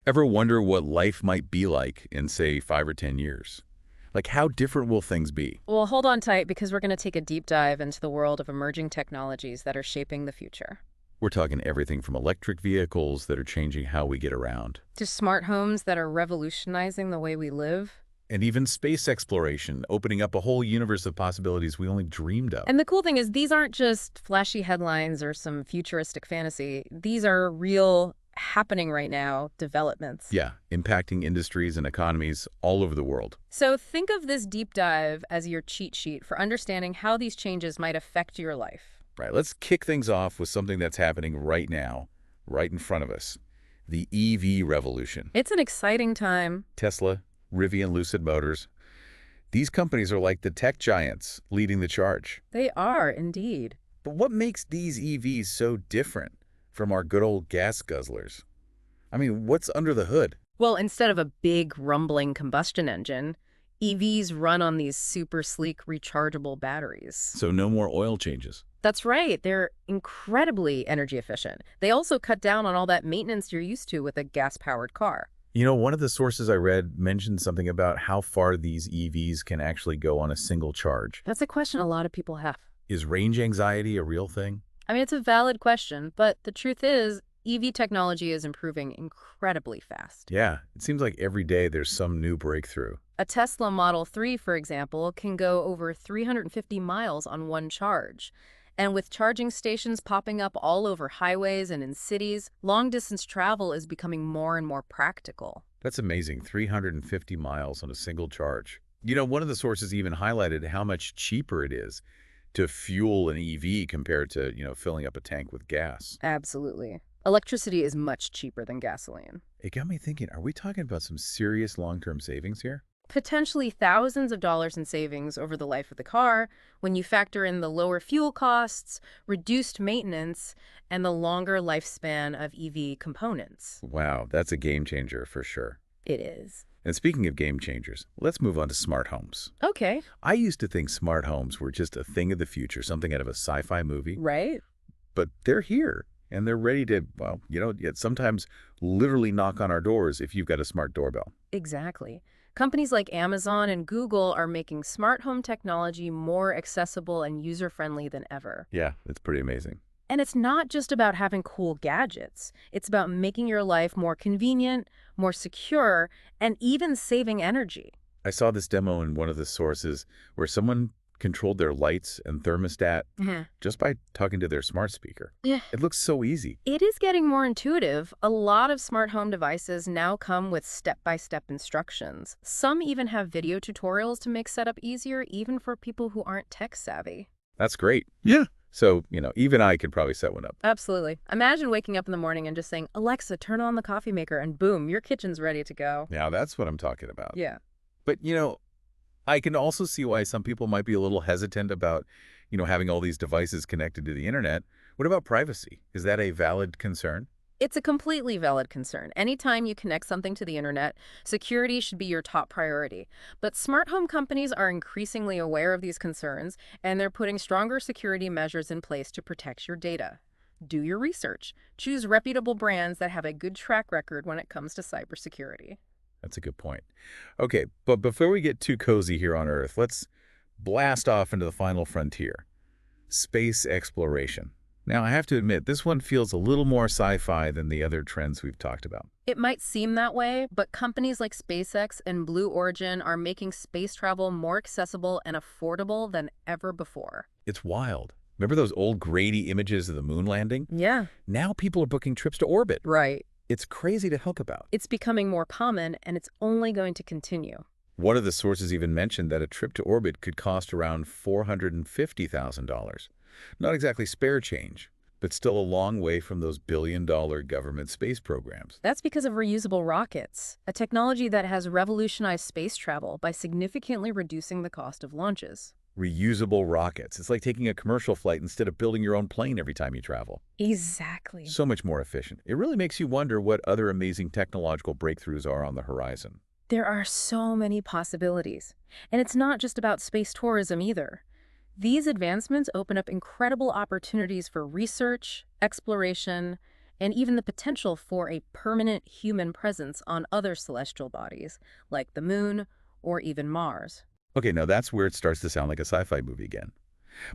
Ever wonder what life might be like in, say, 5 or 10 years? Like, how different will things be? Well, hold on tight because we're going to take a deep dive into the world of emerging technologies that are shaping the future. We're talking everything from electric vehicles that are changing how we get around, To smart homes that are revolutionizing the way we live. and even space exploration, opening up a whole universe of possibilities we only dreamed of. And the cool thing is, these aren't just flashy headlines or some futuristic fantasy. These are real, happening right now developments. Yeah, impacting industries and economies all over the world. So think of this deep dive as your cheat sheet for understanding how these changes might affect your life. Right, let's kick things off with something that's happening right now, right in front of us. The EV revolution. It's an exciting time. Tesla, Rivian, Lucid Motors. These companies are like the tech giants leading the charge. They are, indeed. But what makes these EVs so different from our good old gas guzzlers? I mean, what's under the hood? Well, instead of a big rumbling combustion engine, EVs run on these super sleek rechargeable batteries. So no more oil changes. That's right. They're incredibly energy efficient. They also cut down on all that maintenance you're used to with a gas-powered car. You know, one of the sources I read mentioned something about how far these EVs can actually go on a single charge. That's a question a lot of people have. Is range anxiety a real thing? I mean, it's a valid question, but the truth is, EV technology is improving incredibly fast. Yeah, it seems like every day there's some new breakthrough. A Tesla Model 3, for example, can go over 350 miles on one charge. And with charging stations popping up all over highways and in cities, long-distance travel is becoming more and more practical. That's amazing, 350 miles on a single charge. You know, one of the sources even highlighted how much cheaper it is to fuel an EV compared to, filling up a tank with gas. Absolutely. Electricity is much cheaper than gasoline. It got me thinking, are we talking about some serious long-term savings here? Potentially thousands of dollars in savings over the life of the car when you factor in the lower fuel costs, reduced maintenance, and the longer lifespan of EV components. Wow, that's a game changer for sure. It is. And speaking of game changers, let's move on to smart homes. Okay. I used to think smart homes were just a thing of the future, something out of a sci-fi movie, Right? but they're here. And they're ready to, yet sometimes literally knock on our doors if you've got a smart doorbell. Exactly. Companies like Amazon and Google are making smart home technology more accessible and user-friendly than ever. Yeah, it's pretty amazing. And it's not just about having cool gadgets. It's about making your life more convenient, more secure, and even saving energy. I saw this demo in one of the sources where someone controlled their lights and thermostat just by talking to their smart speaker. Yeah. It looks so easy. It is getting more intuitive. A lot of smart home devices now come with step-by-step instructions. Some even have video tutorials to make setup easier, even for people who aren't tech-savvy. That's great. Yeah. So, even I could probably set one up. Absolutely. Imagine waking up in the morning and just saying, Alexa, turn on the coffee maker, and boom, your kitchen's ready to go. Now, that's what I'm talking about. Yeah. But, I can also see why some people might be a little hesitant about, having all these devices connected to the internet. What about privacy? Is that a valid concern? It's a completely valid concern. Anytime you connect something to the internet, security should be your top priority. But smart home companies are increasingly aware of these concerns, and they're putting stronger security measures in place to protect your data. Do your research. Choose reputable brands that have a good track record when it comes to cybersecurity. That's a good point. Okay, but before we get too cozy here on Earth, let's blast off into the final frontier. Space exploration. Now, I have to admit, this one feels a little more sci-fi than the other trends we've talked about. It might seem that way, but companies like SpaceX and Blue Origin are making space travel more accessible and affordable than ever before. It's wild. Remember those old grainy images of the moon landing? Yeah. Now people are booking trips to orbit. Right. It's crazy to think about. It's becoming more common, and it's only going to continue. One of the sources even mentioned that a trip to orbit could cost around $450,000. Not exactly spare change, but still a long way from those billion-dollar government space programs. That's because of reusable rockets, a technology that has revolutionized space travel by significantly reducing the cost of launches. Reusable rockets. It's like taking a commercial flight instead of building your own plane every time you travel. Exactly. So much more efficient. It really makes you wonder what other amazing technological breakthroughs are on the horizon. There are so many possibilities. And it's not just about space tourism either. These advancements open up incredible opportunities for research, exploration, and even the potential for a permanent human presence on other celestial bodies, like the moon or even Mars. Okay, now that's where it starts to sound like a sci-fi movie again.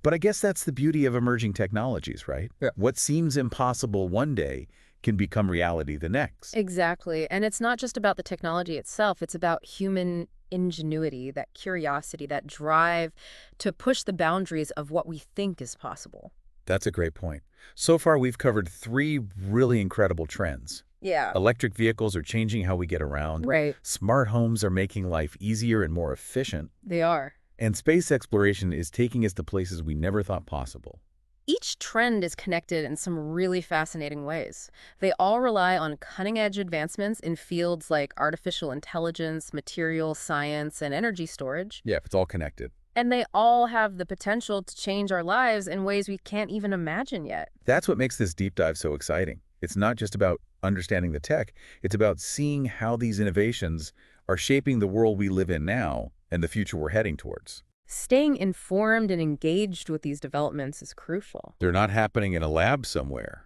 But I guess that's the beauty of emerging technologies, right? Yeah. What seems impossible one day can become reality the next. Exactly. And it's not just about the technology itself, it's about human ingenuity, that curiosity, that drive to push the boundaries of what we think is possible. That's a great point. So far, we've covered three really incredible trends. Yeah. Electric vehicles are changing how we get around. Right. Smart homes are making life easier and more efficient. They are. And space exploration is taking us to places we never thought possible. Each trend is connected in some really fascinating ways. They all rely on cutting-edge advancements in fields like artificial intelligence, material science, and energy storage. Yeah, it's all connected. And they all have the potential to change our lives in ways we can't even imagine yet. That's what makes this deep dive so exciting. It's not just about understanding the tech, it's about seeing how these innovations are shaping the world we live in now and the future we're heading towards. Staying informed and engaged with these developments is crucial. They're not happening in a lab somewhere.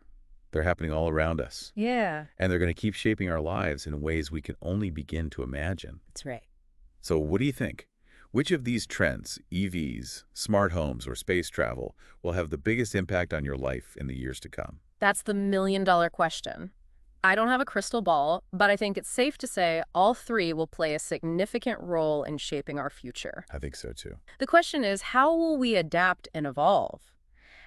They're happening all around us. Yeah, And they're going to keep shaping our lives in ways we can only begin to imagine. that's right. So what do you think? Which of these trends, EVs, smart homes, or space travel, will have the biggest impact on your life in the years to come? That's the million-dollar question. I don't have a crystal ball, but I think it's safe to say all three will play a significant role in shaping our future. I think so too. The question is, how will we adapt and evolve?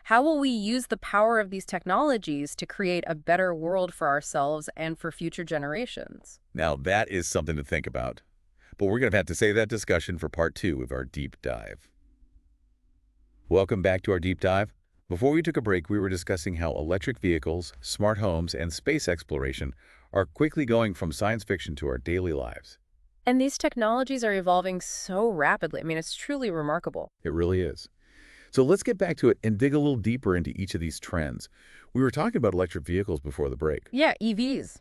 How will we use the power of these technologies to create a better world for ourselves and for future generations? Now that is something to think about. But we're going to have to save that discussion for part 2 of our deep dive. Welcome back to our deep dive. Before we took a break, we were discussing how electric vehicles, smart homes, and space exploration are quickly going from science fiction to our daily lives. And these technologies are evolving so rapidly. I mean, it's truly remarkable. It really is. So let's get back to it and dig a little deeper into each of these trends. We were talking about electric vehicles before the break. Yeah, EVs.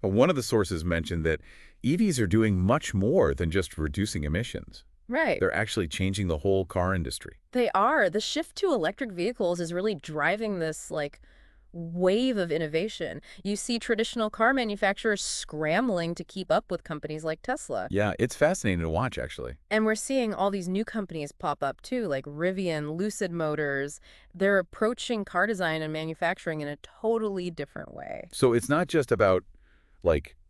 One of the sources mentioned that EVs are doing much more than just reducing emissions. Right. They're actually changing the whole car industry. They are. The shift to electric vehicles is really driving this, wave of innovation. You see traditional car manufacturers scrambling to keep up with companies like Tesla. Yeah, it's fascinating to watch, actually. And we're seeing all these new companies pop up, too, like Rivian, Lucid Motors. They're approaching car design and manufacturing in a totally different way. So it's not just about,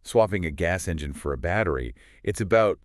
swapping a gas engine for a battery. It's about,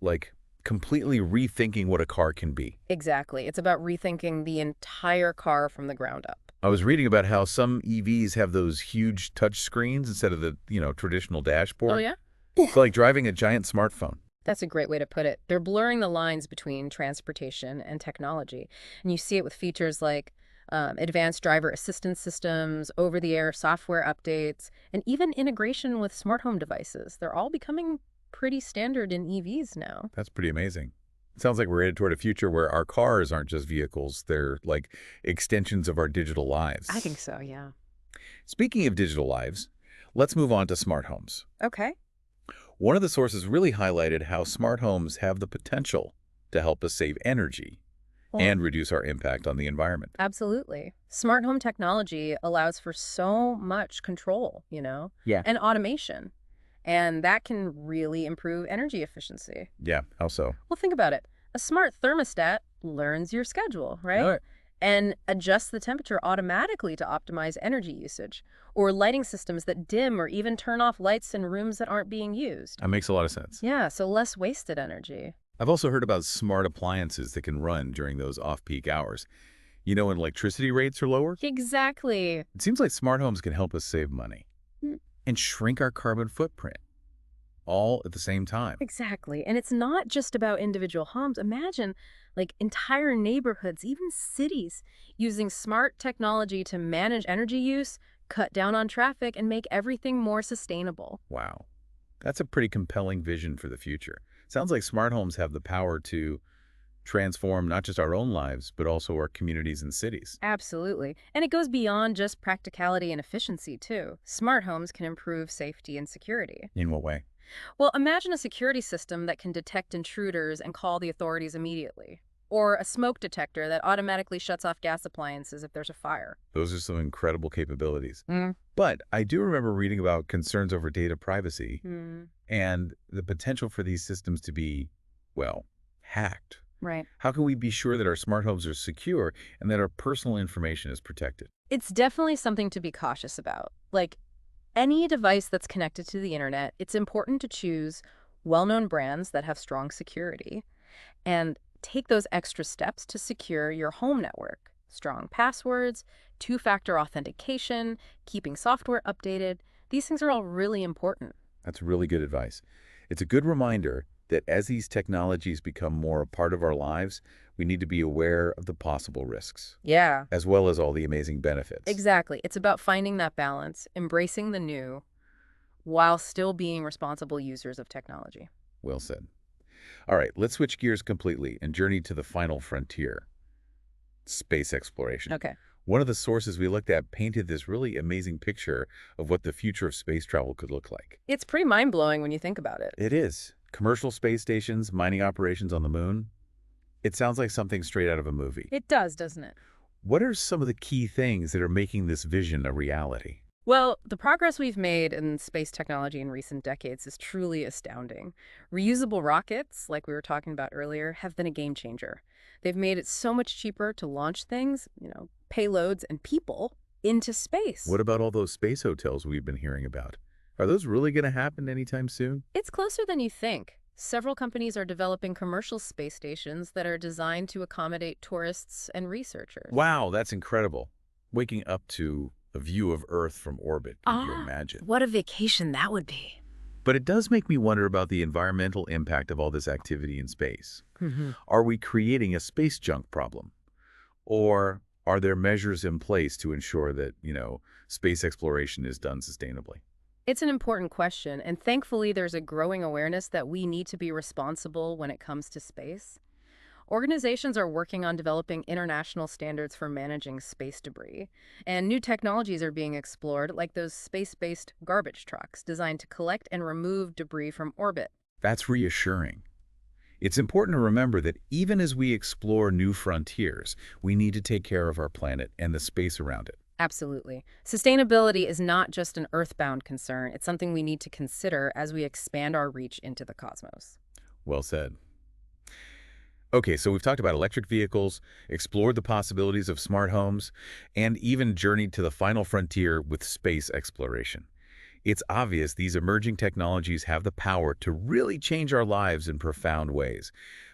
completely rethinking what a car can be. Exactly. It's about rethinking the entire car from the ground up. I was reading about how some EVs have those huge touch screens instead of the, traditional dashboard. Oh, yeah? It's like driving a giant smartphone. That's a great way to put it. They're blurring the lines between transportation and technology. And you see it with features like advanced driver assistance systems, over-the-air software updates, and even integration with smart home devices. They're all becoming pretty standard in EVs now. That's pretty amazing. It sounds like we're headed toward a future where our cars aren't just vehicles. They're like extensions of our digital lives. I think so, yeah. Speaking of digital lives, let's move on to smart homes. Okay. One of the sources really highlighted how smart homes have the potential to help us save energy and reduce our impact on the environment. Absolutely. Smart home technology allows for so much control, Yeah. and automation. And that can really improve energy efficiency. Yeah, how so? Well, think about it. A smart thermostat learns your schedule, right? All right. And adjusts the temperature automatically to optimize energy usage. Or lighting systems that dim or even turn off lights in rooms that aren't being used. That makes a lot of sense. Yeah, so less wasted energy. I've also heard about smart appliances that can run during those off-peak hours. When electricity rates are lower? Exactly. It seems like smart homes can help us save money Mm. and shrink our carbon footprint, all at the same time. Exactly. And it's not just about individual homes. Imagine entire neighborhoods, even cities, using smart technology to manage energy use, cut down on traffic, and make everything more sustainable. Wow. That's a pretty compelling vision for the future. Sounds like smart homes have the power to transform not just our own lives, but also our communities and cities. Absolutely. And it goes beyond just practicality and efficiency, too. Smart homes can improve safety and security. In what way? Well, imagine a security system that can detect intruders and call the authorities immediately. or a smoke detector that automatically shuts off gas appliances if there's a fire. Those are some incredible capabilities. Mm. But I do remember reading about concerns over data privacy Hmm. and the potential for these systems to be, well, hacked. Right. How can we be sure that our smart homes are secure and that our personal information is protected? It's definitely something to be cautious about. Like any device that's connected to the internet, it's important to choose well-known brands that have strong security and take those extra steps to secure your home network. Strong passwords, two-factor authentication, keeping software updated. These things are all really important. That's really good advice. It's a good reminder that as these technologies become more a part of our lives, we need to be aware of the possible risks, Yeah, as well as all the amazing benefits. exactly. It's about finding that balance, embracing the new, while still being responsible users of technology. Well said. All right, let's switch gears completely and journey to the final frontier, space exploration. Okay. One of the sources we looked at painted this really amazing picture of what the future of space travel could look like. It's pretty mind-blowing when you think about it. It is. Commercial space stations, mining operations on the moon. It sounds like something straight out of a movie. It does, doesn't it? What are some of the key things that are making this vision a reality? Well, the progress we've made in space technology in recent decades is truly astounding. Reusable rockets, like we were talking about earlier, have been a game changer. They've made it so much cheaper to launch things, payloads and people into space. What about all those space hotels we've been hearing about? Are those really going to happen anytime soon? It's closer than you think. Several companies are developing commercial space stations that are designed to accommodate tourists and researchers. Wow, that's incredible. Waking up to a view of Earth from orbit, could you imagine? What a vacation that would be. But it does make me wonder about the environmental impact of all this activity in space. Are we creating a space junk problem? Or are there measures in place to ensure that, space exploration is done sustainably? It's an important question, and thankfully there's a growing awareness that we need to be responsible when it comes to space. Organizations are working on developing international standards for managing space debris, and new technologies are being explored, like those space-based garbage trucks designed to collect and remove debris from orbit. That's reassuring. It's important to remember that even as we explore new frontiers, we need to take care of our planet and the space around it. Absolutely. Sustainability is not just an earthbound concern, it's something we need to consider as we expand our reach into the cosmos. Well said. Okay, so we've talked about electric vehicles, explored the possibilities of smart homes, and even journeyed to the final frontier with space exploration. It's obvious these emerging technologies have the power to really change our lives in profound ways.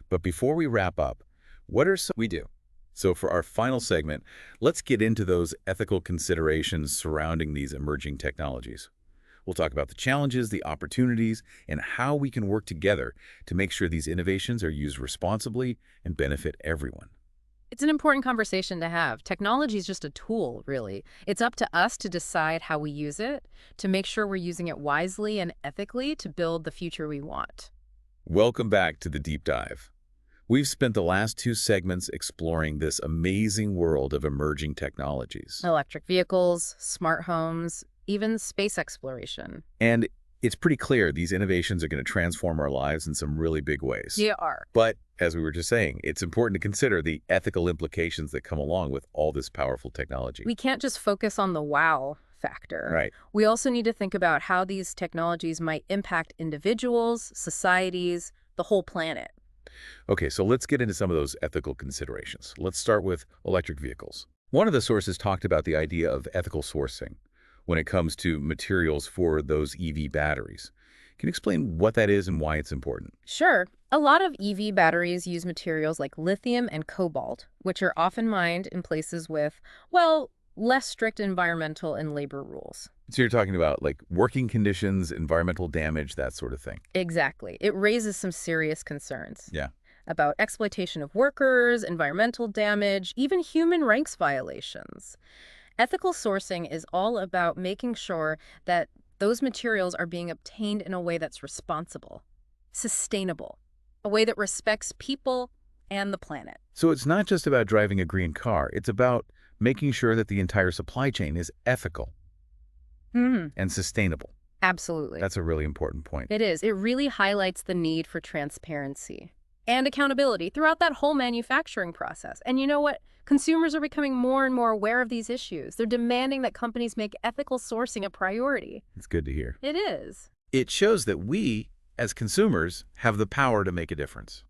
But before we wrap up, what are some we do? So for our final segment, let's get into those ethical considerations surrounding these emerging technologies. We'll talk about the challenges, the opportunities, and how we can work together to make sure these innovations are used responsibly and benefit everyone. It's an important conversation to have. Technology is just a tool, really. It's up to us to decide how we use it, to make sure we're using it wisely and ethically to build the future we want. Welcome back to the Deep Dive. We've spent the last two segments exploring this amazing world of emerging technologies. Electric vehicles, smart homes, even space exploration. And it's pretty clear these innovations are going to transform our lives in some really big ways. They are. But as we were just saying, it's important to consider the ethical implications that come along with all this powerful technology. We can't just focus on the wow factor. Right. We also need to think about how these technologies might impact individuals, societies, the whole planet. Okay, so let's get into some of those ethical considerations. Let's start with electric vehicles. One of the sources talked about the idea of ethical sourcing when it comes to materials for those EV batteries. Can you explain what that is and why it's important? Sure. A lot of EV batteries use materials like lithium and cobalt, which are often mined in places with, well, less strict environmental and labor rules. So you're talking about like working conditions, environmental damage, that sort of thing. Exactly. It raises some serious concerns Yeah. about exploitation of workers, environmental damage, even human rights violations. Ethical sourcing is all about making sure that those materials are being obtained in a way that's responsible, sustainable, a way that respects people and the planet. So it's not just about driving a green car. It's about making sure that the entire supply chain is ethical and sustainable. Absolutely. That's a really important point. It is. It really highlights the need for transparency. and accountability throughout that whole manufacturing process. And you know what? Consumers are becoming more and more aware of these issues. They're demanding that companies make ethical sourcing a priority. It's good to hear. It is. It shows that we, as consumers, have the power to make a difference.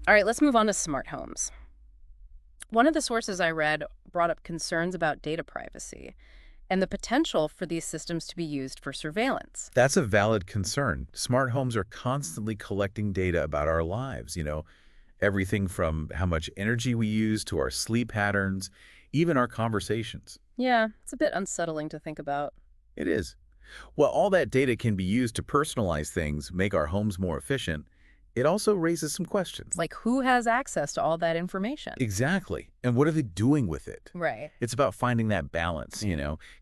All right, let's move on to smart homes. One of the sources I read brought up concerns about data privacy and the potential for these systems to be used for surveillance. That's a valid concern. Smart homes are constantly collecting data about our lives, everything from how much energy we use to our sleep patterns, even our conversations. Yeah, it's a bit unsettling to think about. It is. While all that data can be used to personalize things, make our homes more efficient, it also raises some questions. Like, who has access to all that information? Exactly. And what are they doing with it? Right. It's about finding that balance,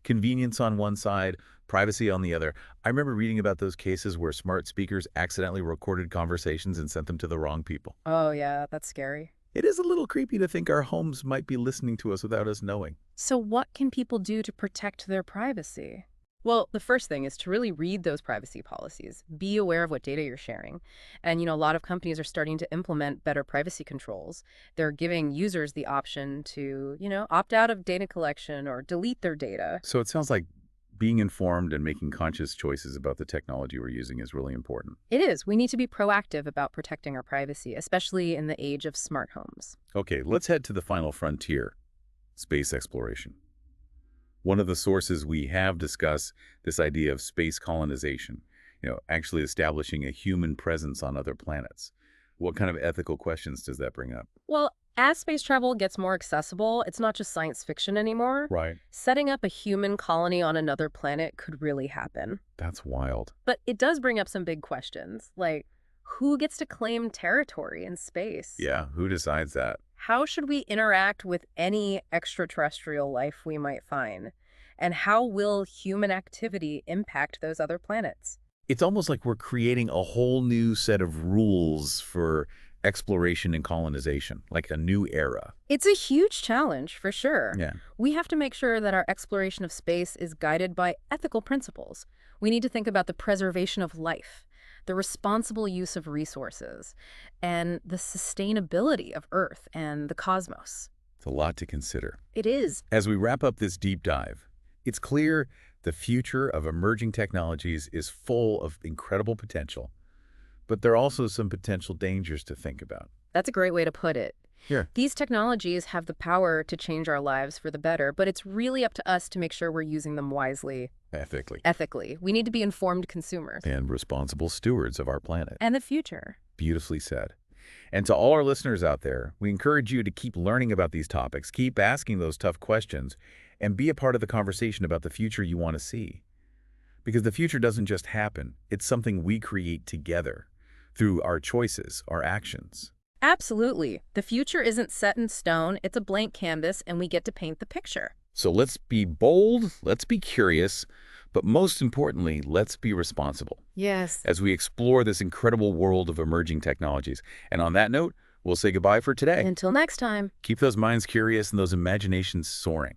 convenience on one side, privacy on the other. I remember reading about those cases where smart speakers accidentally recorded conversations and sent them to the wrong people. Oh, yeah, that's scary. It is a little creepy to think our homes might be listening to us without us knowing. So what can people do to protect their privacy? Well, the first thing is to really read those privacy policies. Be aware of what data you're sharing. And, a lot of companies are starting to implement better privacy controls. They're giving users the option to, opt out of data collection or delete their data. So it sounds like being informed and making conscious choices about the technology we're using is really important. It is. We need to be proactive about protecting our privacy, especially in the age of smart homes. Okay, let's head to the final frontier, space exploration. One of the sources we have discussed this idea of space colonization, actually establishing a human presence on other planets. What kind of ethical questions does that bring up? Well, as space travel gets more accessible, it's not just science fiction anymore. Right. Setting up a human colony on another planet could really happen. That's wild. But it does bring up some big questions, like who gets to claim territory in space? Yeah, who decides that? How should we interact with any extraterrestrial life we might find? And how will human activity impact those other planets? It's almost like we're creating a whole new set of rules for exploration and colonization, like a new era. It's a huge challenge, for sure. Yeah. We have to make sure that our exploration of space is guided by ethical principles. We need to think about the preservation of life, the responsible use of resources, and the sustainability of Earth and the cosmos. It's a lot to consider. It is. As we wrap up this deep dive, it's clear the future of emerging technologies is full of incredible potential, but there are also some potential dangers to think about. That's a great way to put it. Here. These technologies have the power to change our lives for the better, but it's really up to us to make sure we're using them wisely. Ethically. We need to be informed consumers. And responsible stewards of our planet. And the future. Beautifully said. And to all our listeners out there, we encourage you to keep learning about these topics, keep asking those tough questions, and be a part of the conversation about the future you want to see. Because the future doesn't just happen. It's something we create together through our choices, our actions. Absolutely. The future isn't set in stone. It's a blank canvas, and we get to paint the picture. So let's be bold, let's be curious, but most importantly, let's be responsible. Yes. As we explore this incredible world of emerging technologies. And on that note, we'll say goodbye for today. Until next time. Keep those minds curious and those imaginations soaring.